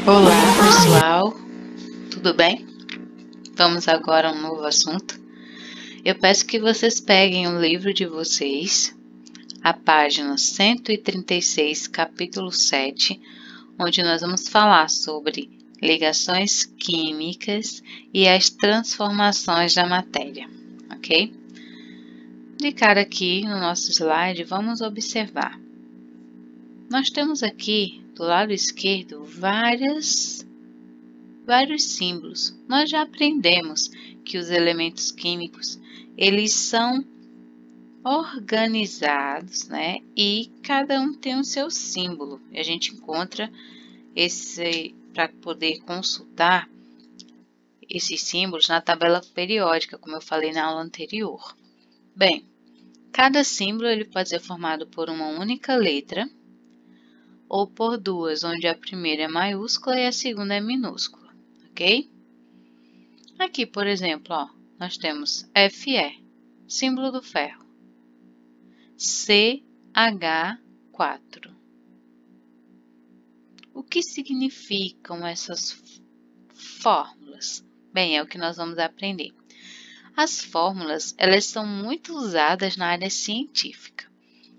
Olá, pessoal, tudo bem? Vamos agora a um novo assunto. Eu peço que vocês peguem o livro de vocês, a página 136, capítulo 7, onde nós vamos falar sobre ligações químicas e as transformações da matéria, ok? De cara aqui no nosso slide, vamos observar. Nós temos aqui, do lado esquerdo, vários símbolos. Nós já aprendemos que os elementos químicos, eles são organizados, né? E cada um tem o seu símbolo. E a gente encontra esse para poder consultar esses símbolos na tabela periódica, como eu falei na aula anterior. Bem, cada símbolo ele pode ser formado por uma única letra ou por duas, onde a primeira é maiúscula e a segunda é minúscula, ok? Aqui, por exemplo, ó, nós temos Fe, símbolo do ferro, CH4. O que significam essas fórmulas? Bem, é o que nós vamos aprender. As fórmulas, elas são muito usadas na área científica.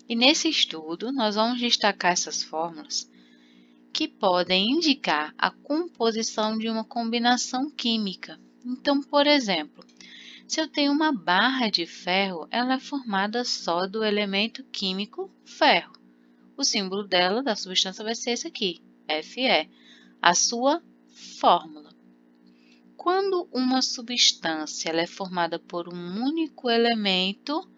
E nesse estudo, nós vamos destacar essas fórmulas que podem indicar a composição de uma combinação química. Então, por exemplo, se eu tenho uma barra de ferro, ela é formada só do elemento químico ferro. O símbolo dela, da substância, vai ser esse aqui, Fe, a sua fórmula. Quando uma substância ela é formada por um único elemento,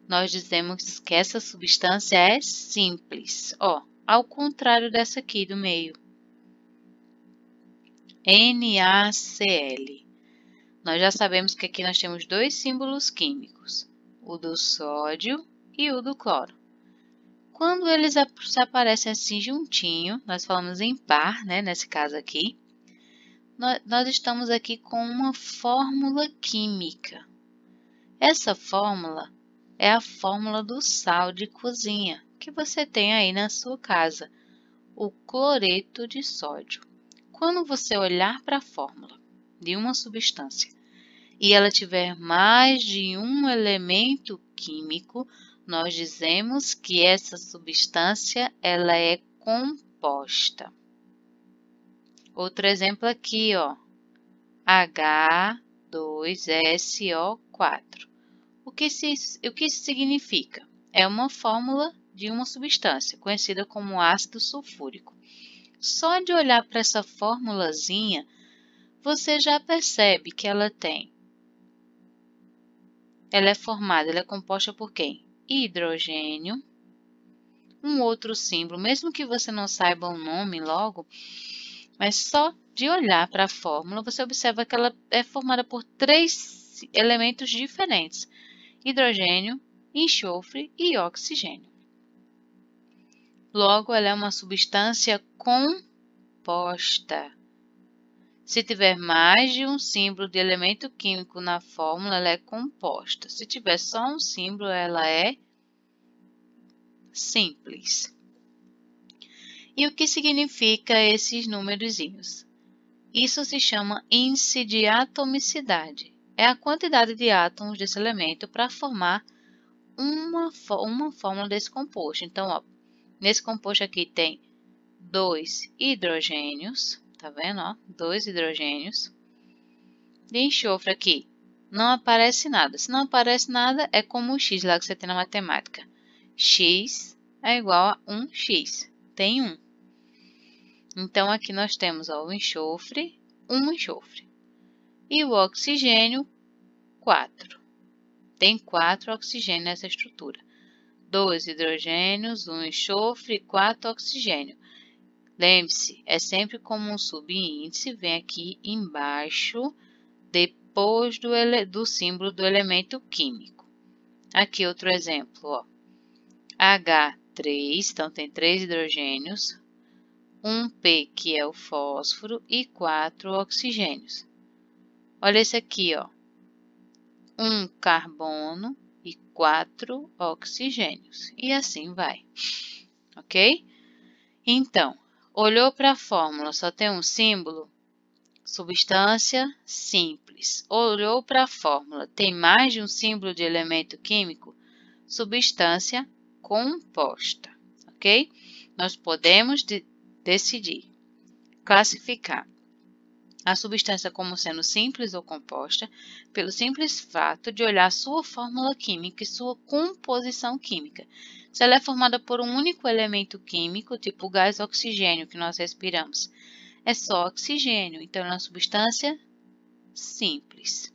nós dizemos que essa substância é simples. Ó, ao contrário dessa aqui do meio, NaCl. Nós já sabemos que aqui nós temos dois símbolos químicos, o do sódio e o do cloro. Quando eles aparecem assim juntinho, nós falamos em par, né, nesse caso aqui, nós estamos aqui com uma fórmula química. Essa fórmula é a fórmula do sal de cozinha, que você tem aí na sua casa, o cloreto de sódio. Quando você olhar para a fórmula de uma substância e ela tiver mais de um elemento químico, nós dizemos que essa substância ela é composta. Outro exemplo aqui, ó, H2SO4. O que isso significa? É uma fórmula de uma substância, conhecida como ácido sulfúrico. Só de olhar para essa formulazinha, você já percebe que ela é composta por quem? Hidrogênio, um outro símbolo, mesmo que você não saiba o nome logo, mas só de olhar para a fórmula, você observa que ela é formada por três elementos diferentes: hidrogênio, enxofre e oxigênio. Logo, ela é uma substância composta. Se tiver mais de um símbolo de elemento químico na fórmula, ela é composta. Se tiver só um símbolo, ela é simples. E o que significa esses númerozinhos? Isso se chama índice de atomicidade. É a quantidade de átomos desse elemento para formar uma fórmula desse composto. Então, ó, nesse composto aqui tem 2 hidrogênios, tá vendo? Ó, 2 hidrogênios. De enxofre aqui não aparece nada. Se não aparece nada, é como o X lá que você tem na matemática. X é igual a 1x. Tem 1. Então, aqui nós temos ó, o enxofre, um enxofre. E o oxigênio, 4. Tem 4 oxigênios nessa estrutura. 2 hidrogênios, 1 enxofre e 4 oxigênio. Lembre-se, é sempre como um subíndice, vem aqui embaixo, depois do símbolo do elemento químico. Aqui outro exemplo, ó. H3, então tem 3 hidrogênios, 1 P, que é o fósforo, e 4 oxigênios. Olha esse aqui, ó. 1 carbono e 4 oxigênios. E assim vai. Ok? Então, Olhou para a fórmula, só tem um símbolo? Substância simples. Olhou para a fórmula, tem mais de um símbolo de elemento químico? Substância composta, ok? Nós podemos decidir, classificar a substância como sendo simples ou composta pelo simples fato de olhar sua fórmula química e sua composição química. Se ela é formada por um único elemento químico, tipo o gás oxigênio que nós respiramos, é só oxigênio, então é uma substância simples.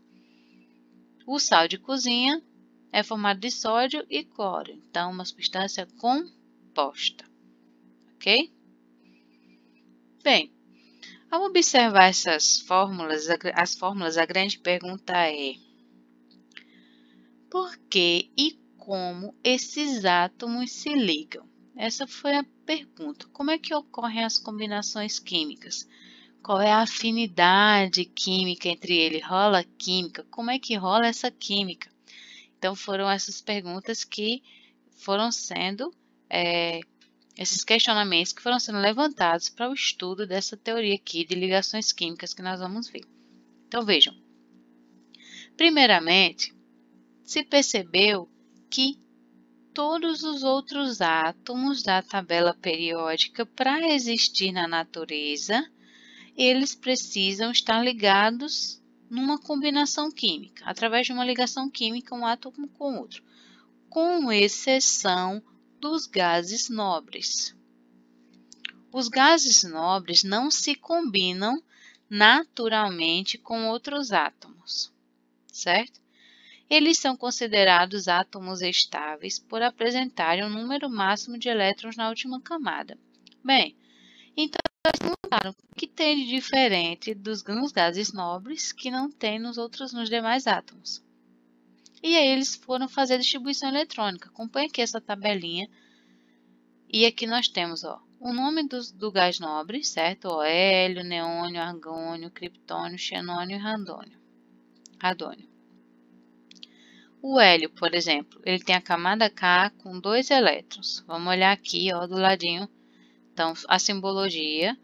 O sal de cozinha é formado de sódio e cloro, então uma substância composta, ok? Bem, ao observar essas fórmulas, as fórmulas, a grande pergunta é: por que e como esses átomos se ligam? Essa foi a pergunta. Como é que ocorrem as combinações químicas? Qual é a afinidade química entre eles? Rola química? Como é que rola essa química? Então, foram essas perguntas que foram sendo, esses questionamentos que foram sendo levantados para o estudo dessa teoria aqui de ligações químicas que nós vamos ver. Então, vejam. Primeiramente, se percebeu que todos os outros átomos da tabela periódica, para existir na natureza, eles precisam estar ligados numa combinação química, através de uma ligação química, um átomo com outro, com exceção dos gases nobres. Os gases nobres não se combinam naturalmente com outros átomos, certo? Eles são considerados átomos estáveis por apresentarem um número máximo de elétrons na última camada. Bem, então eles perguntaram o que tem de diferente nos gases nobres que não tem nos demais átomos. E aí eles foram fazer a distribuição eletrônica. Acompanhe aqui essa tabelinha. E aqui nós temos o nome do gás nobre, certo? O hélio, neônio, argônio, criptônio, xenônio e radônio. O hélio, por exemplo, ele tem a camada K com 2 elétrons. Vamos olhar aqui, do ladinho. Então, a simbologia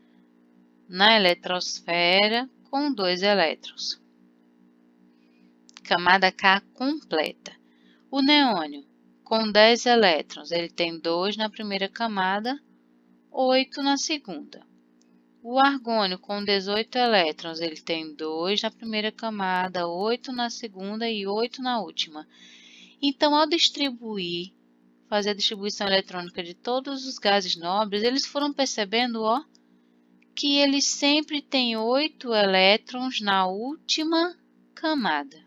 na eletrosfera com 2 elétrons. Camada K completa. O neônio, com 10 elétrons, ele tem 2 na primeira camada, 8 na segunda. O argônio, com 18 elétrons, ele tem 2 na primeira camada, 8 na segunda e 8 na última. Então, ao fazer a distribuição eletrônica de todos os gases nobres, eles foram percebendo, que eles sempre têm 8 elétrons na última camada,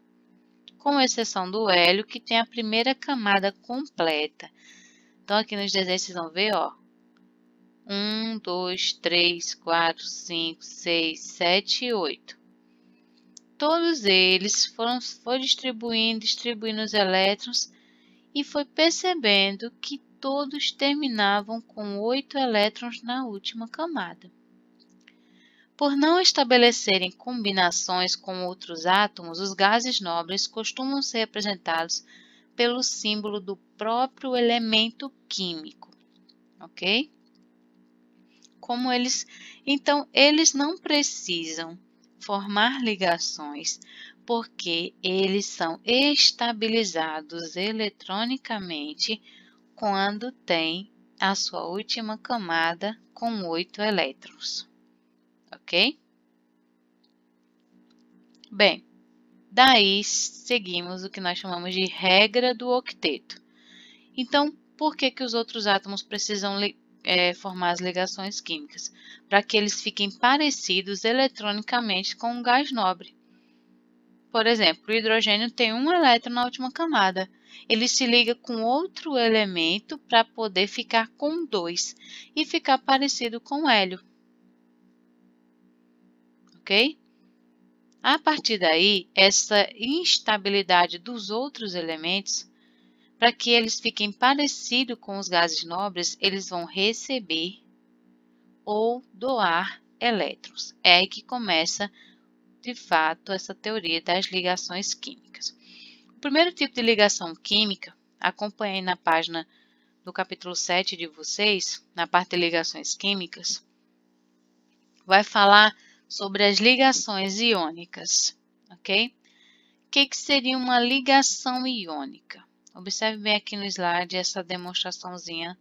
com exceção do hélio, que tem a primeira camada completa. Então, aqui nos desenhos vocês vão ver, 1, 2, 3, 4, 5, 6, 7 e 8. Todos eles foram distribuindo os elétrons e foi percebendo que todos terminavam com 8 elétrons na última camada. Por não estabelecerem combinações com outros átomos, os gases nobres costumam ser representados pelo símbolo do próprio elemento químico, ok? Então, eles não precisam formar ligações, porque eles são estabilizados eletronicamente quando tem a sua última camada com 8 elétrons, ok? Bem, daí seguimos o que nós chamamos de regra do octeto. Então, por que os outros átomos precisam formar as ligações químicas? Para que eles fiquem parecidos eletronicamente com um gás nobre. Por exemplo, o hidrogênio tem um elétron na última camada. Ele se liga com outro elemento para poder ficar com 2 e ficar parecido com o hélio. Ok? A partir daí, essa instabilidade dos outros elementos, para que eles fiquem parecidos com os gases nobres, eles vão receber ou doar elétrons. É aí que começa, de fato, essa teoria das ligações químicas. O primeiro tipo de ligação química, acompanhei na página do capítulo 7 de vocês, na parte de ligações químicas, vai falar sobre as ligações iônicas, ok? O que seria uma ligação iônica? Observe bem aqui no slide essa demonstraçãozinha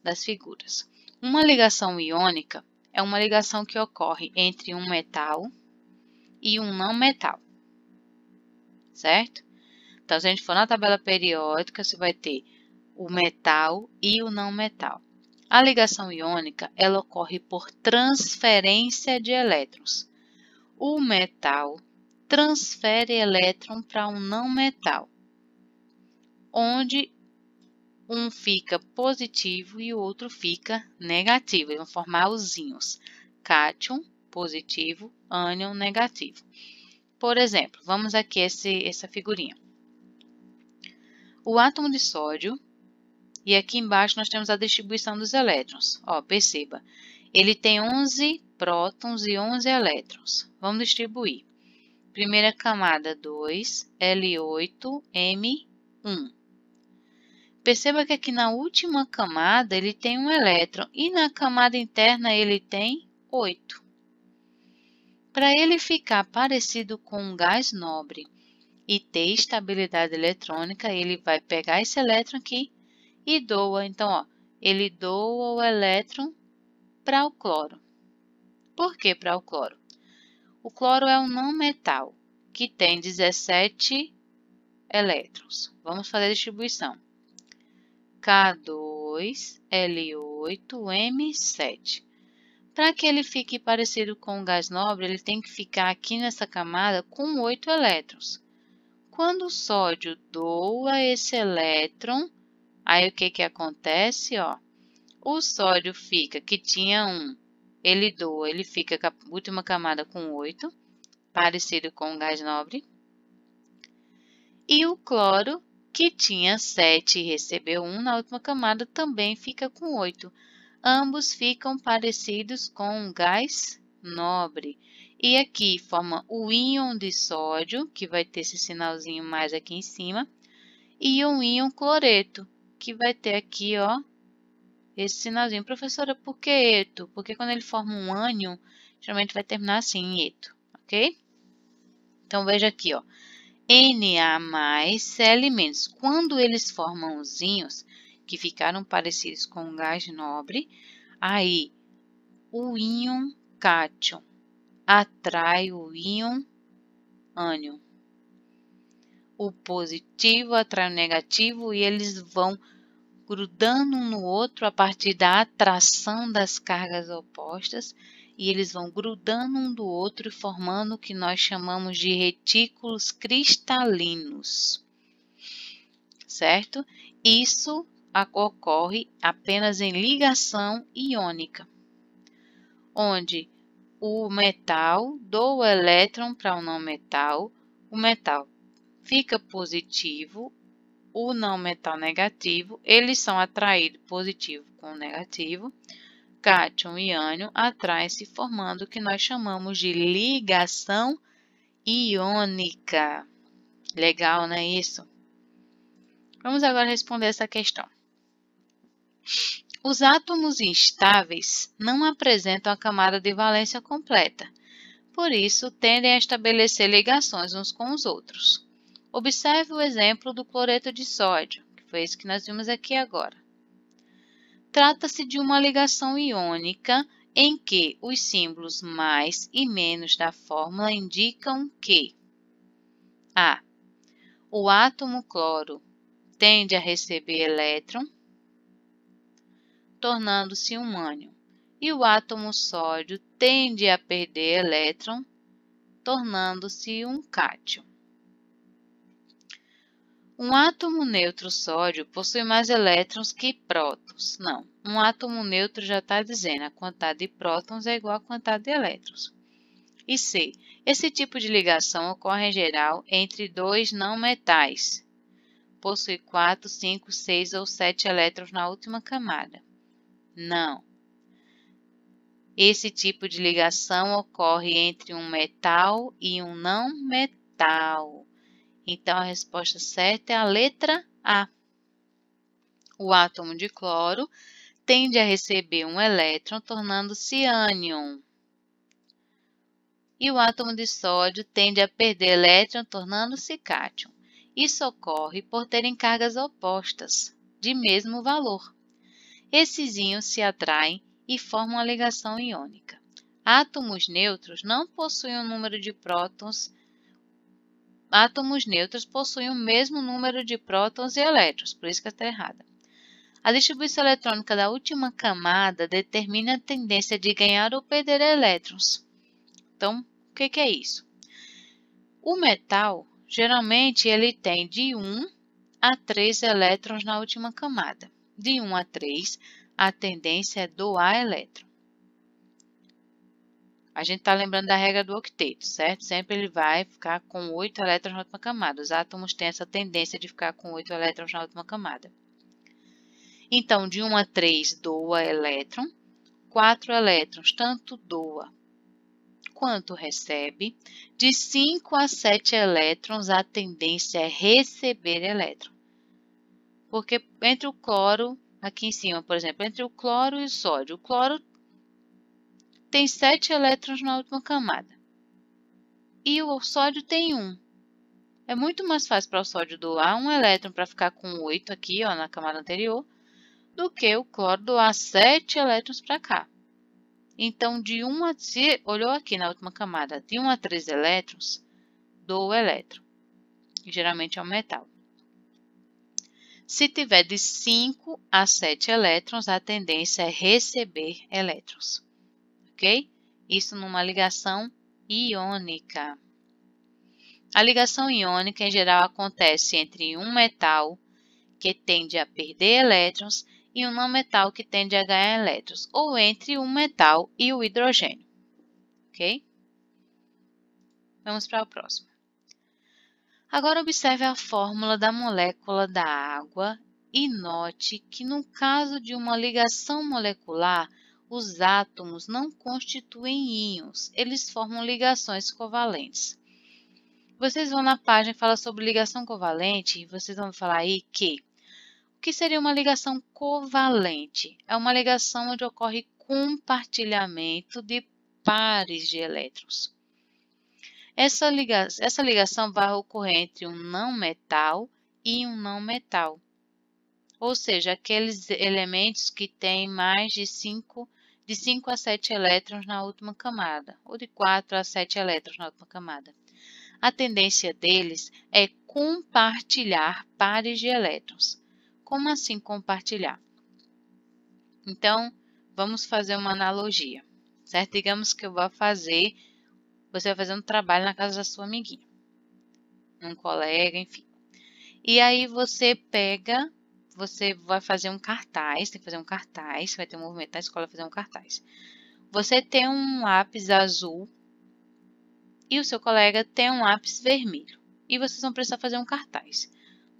das figuras. Uma ligação iônica é uma ligação que ocorre entre um metal e um não metal, certo? Então, se a gente for na tabela periódica, você vai ter o metal e o não metal. A ligação iônica, ela ocorre por transferência de elétrons. O metal transfere elétron para um não metal, onde um fica positivo e o outro fica negativo. Eles vão formar os íons. Cátion, positivo, ânion, negativo. Por exemplo, vamos aqui essa figurinha. O átomo de sódio, e aqui embaixo nós temos a distribuição dos elétrons. Ó, perceba, ele tem 11 prótons e 11 elétrons. Vamos distribuir. Primeira camada 2, L8, M1. Perceba que aqui na última camada ele tem um elétron e na camada interna ele tem 8. Para ele ficar parecido com um gás nobre e ter estabilidade eletrônica, ele vai pegar esse elétron aqui e doa. Então, ó, ele doa o elétron para o cloro. Por que para o cloro? O cloro é um não metal que tem 17 elétrons. Vamos fazer a distribuição. K2, L8, M7. Para que ele fique parecido com o gás nobre, ele tem que ficar aqui nessa camada com 8 elétrons. Quando o sódio doa esse elétron, aí o que acontece? Ó, o sódio fica, que tinha 1, ele doa, ele fica com a última camada com 8, parecido com o gás nobre. E o cloro, que tinha 7 e recebeu 1 na última camada, também fica com 8. Ambos ficam parecidos com um gás nobre. E aqui forma o íon de sódio, que vai ter esse sinalzinho mais aqui em cima, e um íon cloreto, que vai ter aqui, ó, esse sinalzinho. Professora, por que eto? Porque quando ele forma um ânion, geralmente vai terminar assim, em eto, ok? Então, veja aqui, ó, Na+, Cl-. Quando eles formam os íons, que ficaram parecidos com um gás nobre, aí o íon cátion atrai o íon ânion. O positivo atrai o negativo e eles vão grudando um no outro a partir da atração das cargas opostas, e eles vão grudando um do outro e formando o que nós chamamos de retículos cristalinos, certo? Isso ocorre apenas em ligação iônica, onde o metal doa o elétron para o não metal, o metal fica positivo, o não metal negativo, eles são atraídos positivo com negativo, cátion e ânion atraem-se formando o que nós chamamos de ligação iônica. Legal, não é isso? Vamos agora responder essa questão. Os átomos instáveis não apresentam a camada de valência completa, por isso tendem a estabelecer ligações uns com os outros. Observe o exemplo do cloreto de sódio, que foi esse que nós vimos aqui agora. Trata-se de uma ligação iônica em que os símbolos mais e menos da fórmula indicam que a. O átomo cloro tende a receber elétron, tornando-se um ânion, e o átomo sódio tende a perder elétron, tornando-se um cátion. Um átomo neutro sódio possui mais elétrons que prótons. Não, um átomo neutro já está dizendo a quantidade de prótons é igual à quantidade de elétrons. E C. Esse tipo de ligação ocorre em geral entre dois não metais. Possui 4, 5, 6 ou 7 elétrons na última camada. Não. Esse tipo de ligação ocorre entre um metal e um não metal. Então, a resposta certa é a letra A. O átomo de cloro tende a receber um elétron, tornando-se ânion. e o átomo de sódio tende a perder elétron, tornando-se cátion. Isso ocorre por terem cargas opostas, de mesmo valor. Esses íons se atraem e formam uma ligação iônica. Átomos neutros não possuem um número de prótons. Átomos neutros possuem o mesmo número de prótons e elétrons, por isso que está errada. A distribuição eletrônica da última camada determina a tendência de ganhar ou perder elétrons. Então, o que é isso? O metal, geralmente, ele tem de 1 a 3 elétrons na última camada. De 1 a 3, a tendência é doar elétron. A gente está lembrando da regra do octeto, certo? Sempre ele vai ficar com 8 elétrons na última camada. Os átomos têm essa tendência de ficar com 8 elétrons na última camada. Então, de 1 a 3 doa elétron, 4 elétrons tanto doa quanto recebe. De 5 a 7 elétrons, a tendência é receber elétron. Porque entre o cloro, aqui em cima, por exemplo, entre o cloro e o sódio, o cloro tem 7 elétrons na última camada e o sódio tem 1. É muito mais fácil para o sódio doar 1 elétron para ficar com 8 aqui, ó, na camada anterior, do que o cloro doar 7 elétrons para cá. Então, se olhou aqui na última camada, de 1 a 3 elétrons, doa elétron. Geralmente é um metal. Se tiver de 5 a 7 elétrons, a tendência é receber elétrons. Ok? Isso numa ligação iônica. A ligação iônica, em geral, acontece entre um metal que tende a perder elétrons e um não metal que tende a ganhar elétrons, ou entre um metal e o hidrogênio. Ok? Vamos para o próximo. Agora observe a fórmula da molécula da água e note que no caso de uma ligação molecular, os átomos não constituem íons, eles formam ligações covalentes. Vocês vão na página que fala sobre ligação covalente e vocês vão falar aí que o que seria uma ligação covalente? É uma ligação onde ocorre compartilhamento de pares de elétrons. Essa ligação vai ocorrer entre um não metal e um não metal. Ou seja, aqueles elementos que têm mais de 5 a 7 elétrons na última camada, ou de 4 a 7 elétrons na última camada. A tendência deles é compartilhar pares de elétrons. Como assim compartilhar? Então, vamos fazer uma analogia, certo? Digamos que você vai fazer um trabalho na casa da sua amiguinha, um colega, enfim. E aí você vai fazer um cartaz, tem que fazer um cartaz, vai ter um movimento na escola fazer um cartaz. Você tem um lápis azul e o seu colega tem um lápis vermelho. E vocês vão precisar fazer um cartaz.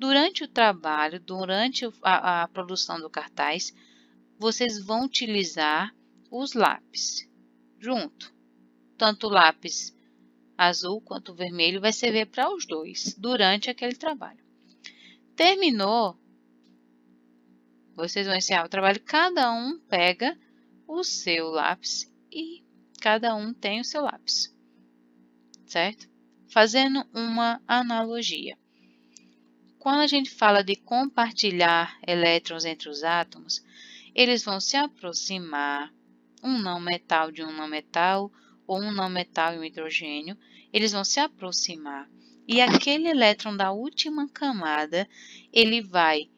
Durante o trabalho, durante a produção do cartaz, vocês vão utilizar os lápis junto. Tanto o lápis azul quanto o vermelho vai servir para os dois durante aquele trabalho. Terminou, vocês vão encerrar o trabalho, cada um pega o seu lápis e cada um tem o seu lápis, certo? Fazendo uma analogia. Quando a gente fala de compartilhar elétrons entre os átomos, eles vão se aproximar, um não metal de um não metal, ou um não metal e um hidrogênio, eles vão se aproximar. E aquele elétron da última camada, ele vai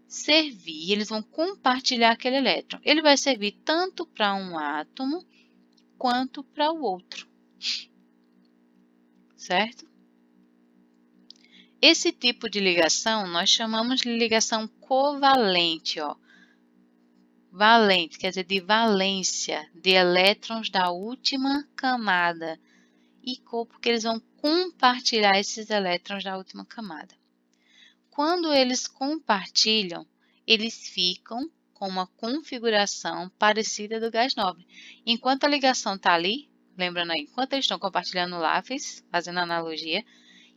servir, eles vão compartilhar aquele elétron. Ele vai servir tanto para um átomo quanto para o outro, certo? Esse tipo de ligação nós chamamos de ligação covalente, ó. Valente, quer dizer, de valência de elétrons da última camada. E porque eles vão compartilhar esses elétrons da última camada. Quando eles compartilham, eles ficam com uma configuração parecida do gás nobre. Enquanto a ligação está ali, lembrando aí, enquanto eles estão compartilhando o lápis, fazendo analogia,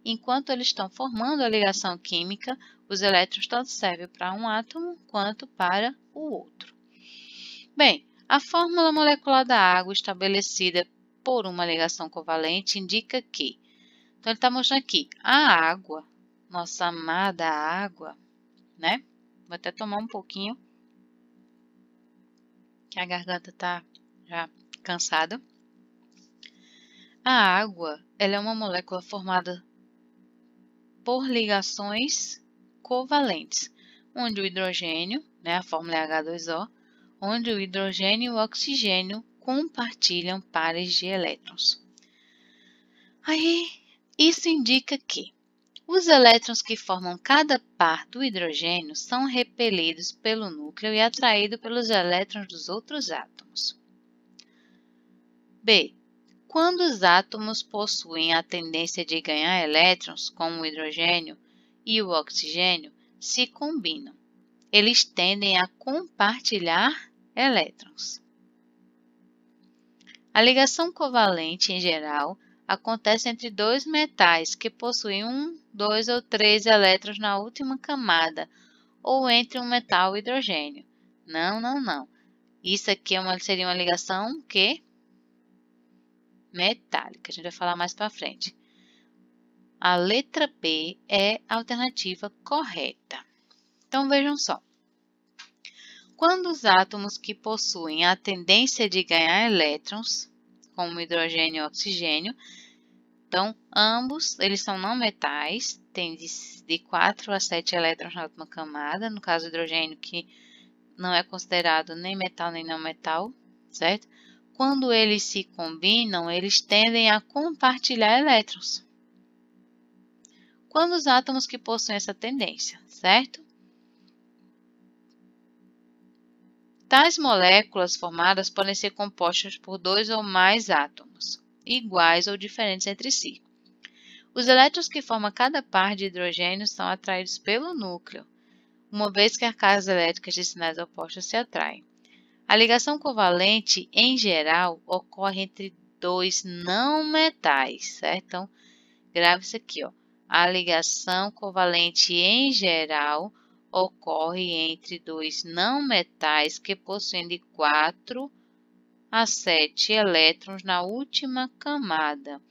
enquanto eles estão formando a ligação química, os elétrons tanto servem para um átomo quanto para o outro. Bem, a fórmula molecular da água estabelecida por uma ligação covalente indica que... Então, ele está mostrando aqui, a água, nossa amada água, né? Vou até tomar um pouquinho, que a garganta está já cansada. A água, ela é uma molécula formada por ligações covalentes, onde o hidrogênio, né, a fórmula é H2O, onde o hidrogênio e o oxigênio compartilham pares de elétrons. Aí, isso indica que os elétrons que formam cada par do hidrogênio são repelidos pelo núcleo e atraídos pelos elétrons dos outros átomos. B. Quando os átomos possuem a tendência de ganhar elétrons, como o hidrogênio e o oxigênio, se combinam. Eles tendem a compartilhar elétrons. A ligação covalente, em geral, acontece entre dois metais que possuem 1, 2 ou 3 elétrons na última camada, ou entre um metal e hidrogênio. Não. Isso aqui seria uma ligação que? Metálica. A gente vai falar mais para frente. A letra B é a alternativa correta. Então, vejam só. Quando os átomos que possuem a tendência de ganhar elétrons, como hidrogênio e oxigênio, então, ambos, eles são não metais, tem de 4 a 7 elétrons na última camada, no caso do hidrogênio, que não é considerado nem metal nem não metal, certo? Quando eles se combinam, eles tendem a compartilhar elétrons. Quando os átomos que possuem essa tendência, certo? Tais moléculas formadas podem ser compostas por 2 ou mais átomos, iguais ou diferentes entre si. Os elétrons que formam cada par de hidrogênio são atraídos pelo núcleo, uma vez que as cargas elétricas de sinais opostos se atraem. A ligação covalente, em geral, ocorre entre dois não metais, certo? Então, grave isso aqui, ó. A ligação covalente, em geral, ocorre entre dois não metais que possuem de 4 a 7 elétrons na última camada,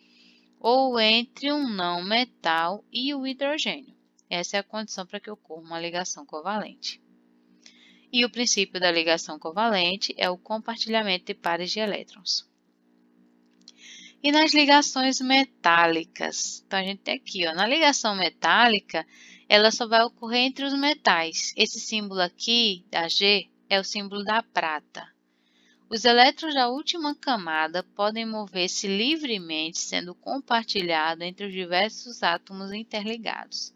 ou entre um não metal e o hidrogênio. Essa é a condição para que ocorra uma ligação covalente. E o princípio da ligação covalente é o compartilhamento de pares de elétrons. E nas ligações metálicas? Então, a gente tem aqui, ó, na ligação metálica, ela só vai ocorrer entre os metais. Esse símbolo aqui, da G, é o símbolo da prata. Os elétrons da última camada podem mover-se livremente, sendo compartilhados entre os diversos átomos interligados.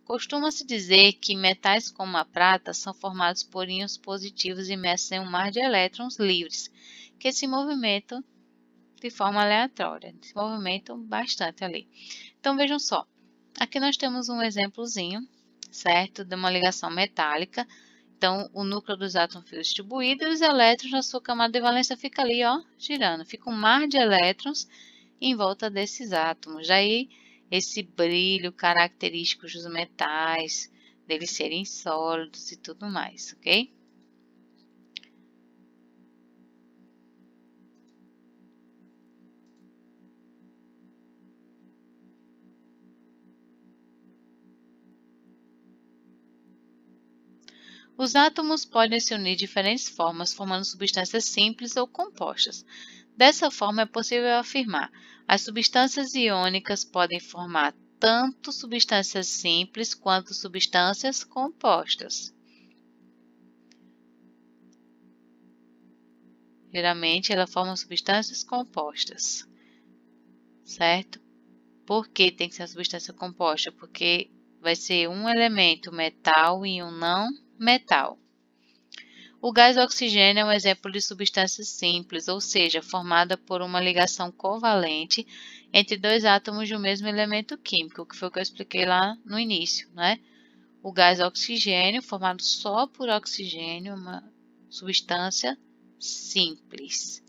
Costuma-se dizer que metais como a prata são formados por íons positivos imersos em um mar de elétrons livres, que se movimentam de forma aleatória, se movimentam bastante ali. Então, vejam só, aqui nós temos um exemplozinho, certo, de uma ligação metálica. Então, o núcleo dos átomos fica distribuído e os elétrons na sua camada de valência fica ali, ó, girando. Fica um mar de elétrons em volta desses átomos. Daí, esse brilho característico dos metais, deles serem sólidos e tudo mais, ok? Os átomos podem se unir de diferentes formas, formando substâncias simples ou compostas. Dessa forma, é possível afirmar: as substâncias iônicas podem formar tanto substâncias simples quanto substâncias compostas. Geralmente, ela forma substâncias compostas, certo? Por que tem que ser uma substância composta? Porque vai ser um elemento metal e um não metal. O gás oxigênio é um exemplo de substância simples, ou seja, formada por uma ligação covalente entre dois átomos de um mesmo elemento químico, que foi o que eu expliquei lá no início, né? O gás oxigênio, formado só por oxigênio, uma substância simples.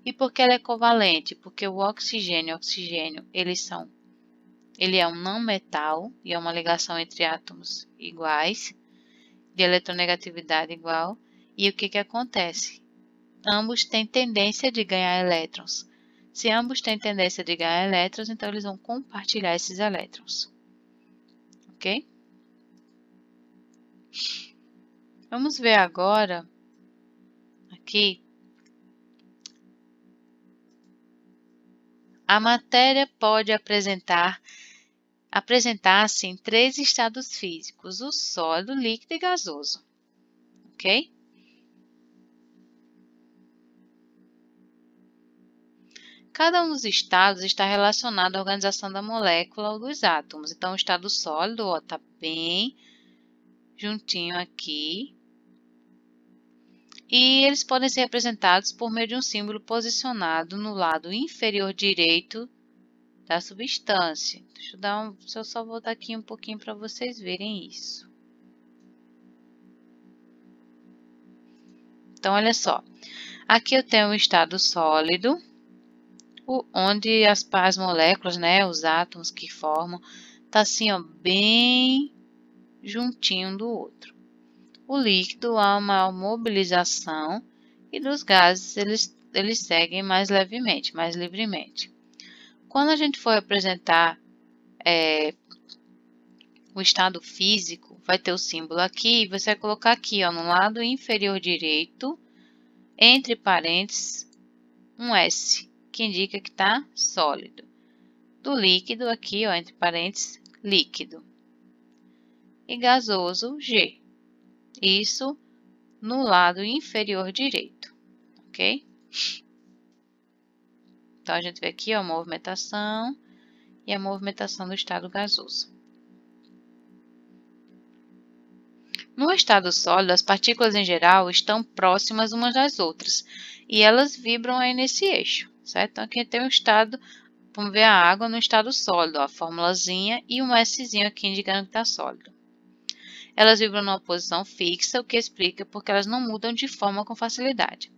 E por que ela é covalente? Porque o oxigênio e o oxigênio, ele é um não metal e é uma ligação entre átomos iguais, de eletronegatividade igual. E o que acontece? Ambos têm tendência de ganhar elétrons. Se ambos têm tendência de ganhar elétrons, então eles vão compartilhar esses elétrons. Ok? Vamos ver agora, aqui, a matéria pode apresentar-se em 3 estados físicos, o sólido, líquido e gasoso. Ok? Cada um dos estados está relacionado à organização da molécula ou dos átomos. Então, o estado sólido está bem juntinho aqui. E eles podem ser representados por meio de um símbolo posicionado no lado inferior direito da substância. Deixa eu só voltar aqui um pouquinho para vocês verem isso. Então, olha só. Aqui eu tenho um estado sólido, onde as moléculas, né, os átomos que formam, tá assim, ó, bem juntinho um do outro. O líquido há uma maior mobilização e dos gases eles seguem mais levemente, mais livremente. Quando a gente for apresentar o estado físico, vai ter o símbolo aqui, você vai colocar aqui, ó, no lado inferior direito, entre parênteses, um S, que indica que está sólido. Do líquido aqui, ó, entre parênteses, líquido. E gasoso, G. Isso no lado inferior direito, ok? Então, a gente vê aqui, ó, a movimentação e a movimentação do estado gasoso. No estado sólido, as partículas em geral estão próximas umas das outras e elas vibram aí nesse eixo, certo? Então, aqui tem um estado, vamos ver a água no estado sólido, ó, a formulazinha e um Szinho aqui indicando que está sólido. Elas vibram numa posição fixa, o que explica porque elas não mudam de forma com facilidade.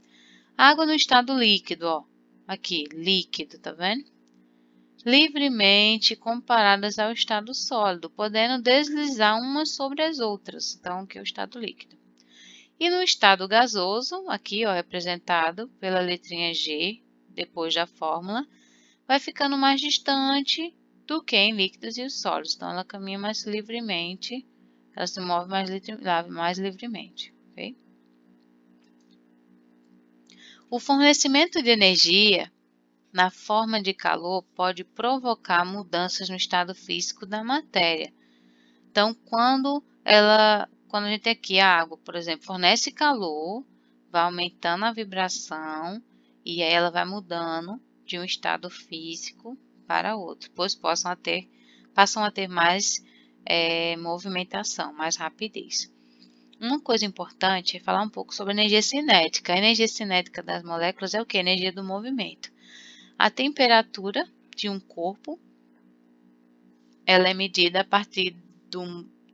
A água no estado líquido, ó, aqui, líquido, tá vendo? Livremente comparadas ao estado sólido, podendo deslizar umas sobre as outras, então, que é o estado líquido. E no estado gasoso, aqui, ó, representado pela letrinha G, depois da fórmula, vai ficando mais distante do que em líquidos e os sólidos, então ela caminha mais livremente, ela se move mais livremente, ok? O fornecimento de energia na forma de calor pode provocar mudanças no estado físico da matéria. Então, quando a gente tem aqui a água, por exemplo, fornece calor, vai aumentando a vibração e aí ela vai mudando de um estado físico para outro, pois passam a ter mais movimentação, mais rapidez. Uma coisa importante é falar um pouco sobre a energia cinética. A energia cinética das moléculas é o que? A energia do movimento. A temperatura de um corpo ela é medida a partir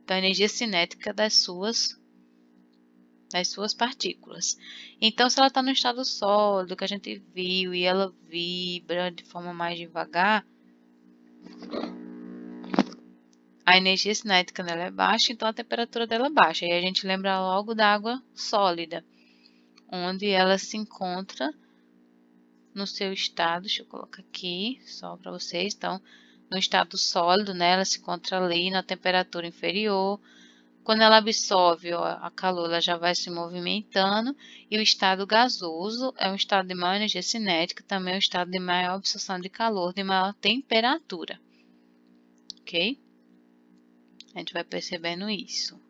da energia cinética das suas partículas. Então, se ela está no estado sólido, que a gente viu, e ela vibra de forma mais devagar, a energia cinética dela é baixa, então a temperatura dela é baixa. E a gente lembra logo da água sólida, onde ela se encontra no seu estado, deixa eu colocar aqui só para vocês, então, no estado sólido, né, ela se encontra ali na temperatura inferior. Quando ela absorve a calor, ela já vai se movimentando. E o estado gasoso é um estado de maior energia cinética, também é um estado de maior absorção de calor, de maior temperatura. Ok? A gente vai percebendo isso.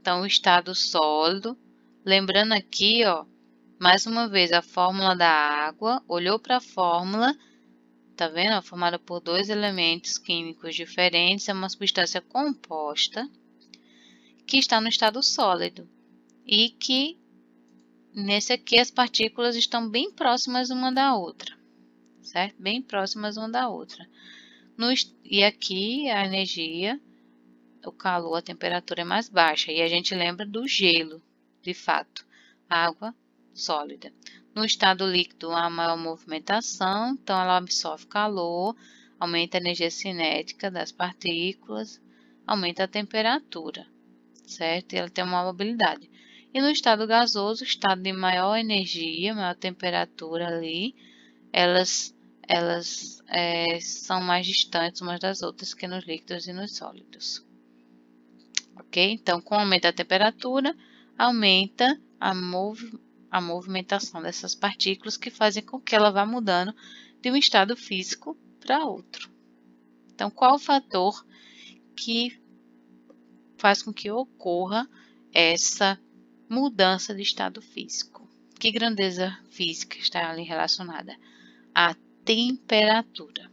Então, o estado sólido, lembrando aqui, ó, mais uma vez, a fórmula da água, olhou para a fórmula, tá vendo? Formada por 2 elementos químicos diferentes, é uma substância composta que está no estado sólido e que, nesse aqui, as partículas estão bem próximas uma da outra, certo? Bem próximas uma da outra. E aqui, a energia, o calor, a temperatura é mais baixa, e a gente lembra do gelo, de fato, água sólida. No estado líquido, há maior movimentação, então ela absorve calor, aumenta a energia cinética das partículas, aumenta a temperatura, certo? E ela tem uma mobilidade. E no estado gasoso, estado de maior energia, maior temperatura ali, elas são mais distantes umas das outras que nos líquidos e nos sólidos. Ok? Então, com o aumento da temperatura, aumenta a movimentação dessas partículas que fazem com que ela vá mudando de um estado físico para outro. Então, qual o fator que faz com que ocorra essa mudança de estado físico? Que grandeza física está ali relacionada? A temperatura,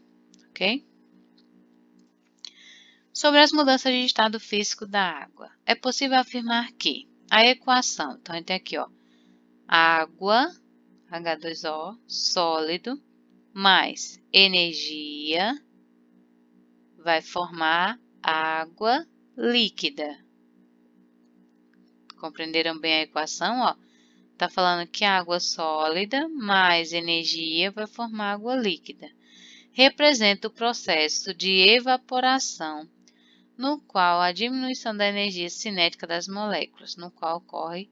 ok? Sobre as mudanças de estado físico da água, é possível afirmar que a equação, então a gente tem aqui, ó, água, H2O, sólido, mais energia, vai formar água líquida. Compreenderam bem a equação? Ó? Tá falando que água sólida mais energia vai formar água líquida. Representa o processo de evaporação, no qual a diminuição da energia cinética das moléculas, no qual ocorre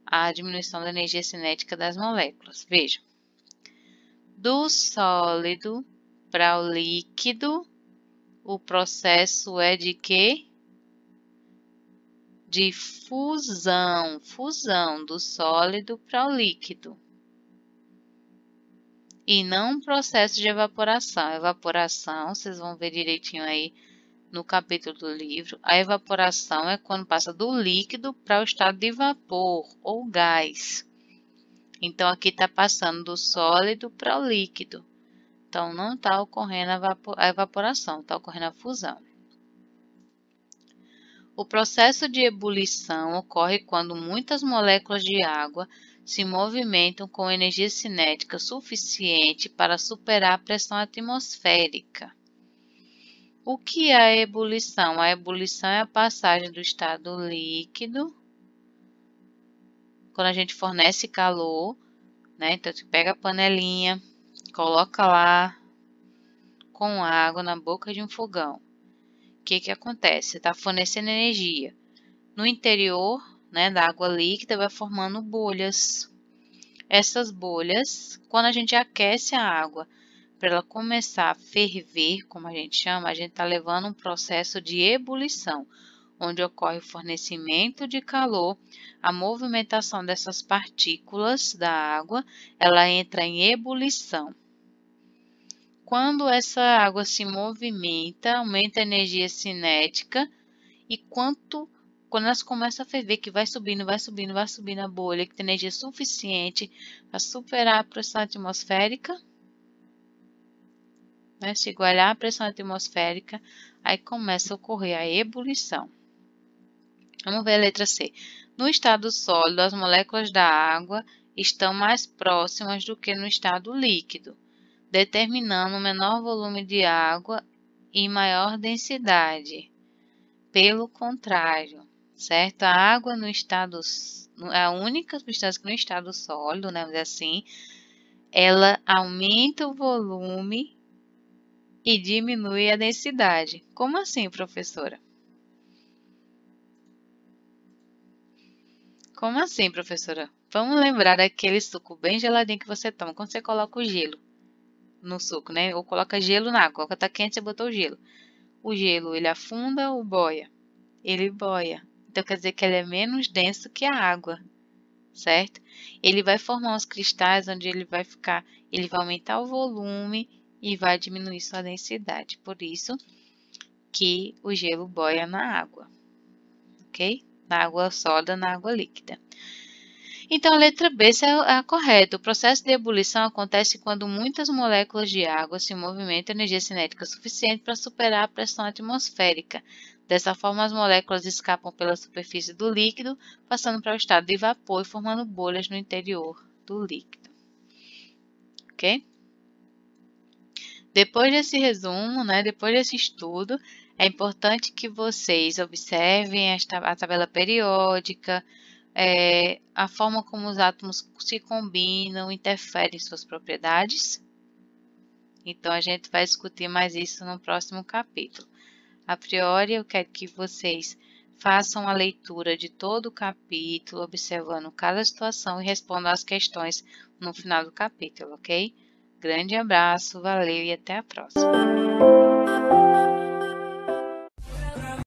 a diminuição da energia cinética das moléculas. Vejam, do sólido para o líquido, o processo é de quê? De fusão do sólido para o líquido. E não um processo de evaporação. Evaporação, vocês vão ver direitinho aí no capítulo do livro. A evaporação é quando passa do líquido para o estado de vapor ou gás. Então, aqui está passando do sólido para o líquido. Então, não está ocorrendo a evaporação, está ocorrendo a fusão. O processo de ebulição ocorre quando muitas moléculas de água se movimentam com energia cinética suficiente para superar a pressão atmosférica. O que é a ebulição? A ebulição é a passagem do estado líquido, quando a gente fornece calor, né? Então, você pega a panelinha, coloca lá com água na boca de um fogão. O que acontece? Você está fornecendo energia. No interior, né, da água líquida vai formando bolhas. Essas bolhas, quando a gente aquece a água para ela começar a ferver, como a gente chama, a gente está levando um processo de ebulição, onde ocorre o fornecimento de calor, a movimentação dessas partículas da água, ela entra em ebulição. Quando essa água se movimenta, aumenta a energia cinética e quando elas começam a ferver, que vai subindo a bolha, que tem energia suficiente para superar a pressão atmosférica, né? Se igualar a pressão atmosférica, aí começa a ocorrer a ebulição. Vamos ver a letra C. No estado sólido, as moléculas da água estão mais próximas do que no estado líquido, determinando menor volume de água e maior densidade. Pelo contrário, certo? A água no estado é a única substância que no estado sólido, né, vamos dizer assim, ela aumenta o volume e diminui a densidade. Como assim, professora? Como assim, professora? Vamos lembrar daquele suco bem geladinho que você toma quando você coloca o gelo no suco, né? Ou coloca gelo na água. Quando tá quente, você botou o gelo. O gelo, ele afunda ou boia? Ele boia. Então, quer dizer que ele é menos denso que a água, certo? Ele vai formar uns cristais onde ele vai aumentar o volume e vai diminuir sua densidade. Por isso que o gelo boia na água, ok? Na água sólida, na água líquida. Então, a letra B é a correta. O processo de ebulição acontece quando muitas moléculas de água se movimentam em energia cinética suficiente para superar a pressão atmosférica. Dessa forma, as moléculas escapam pela superfície do líquido, passando para o estado de vapor e formando bolhas no interior do líquido. Ok? Depois desse resumo, né, depois desse estudo, é importante que vocês observem a tabela periódica, a forma como os átomos se combinam, interferem em suas propriedades. Então, a gente vai discutir mais isso no próximo capítulo. A priori, eu quero que vocês Façam a leitura de todo o capítulo, observando cada situação e respondam as questões no final do capítulo, ok? Grande abraço, valeu e até a próxima!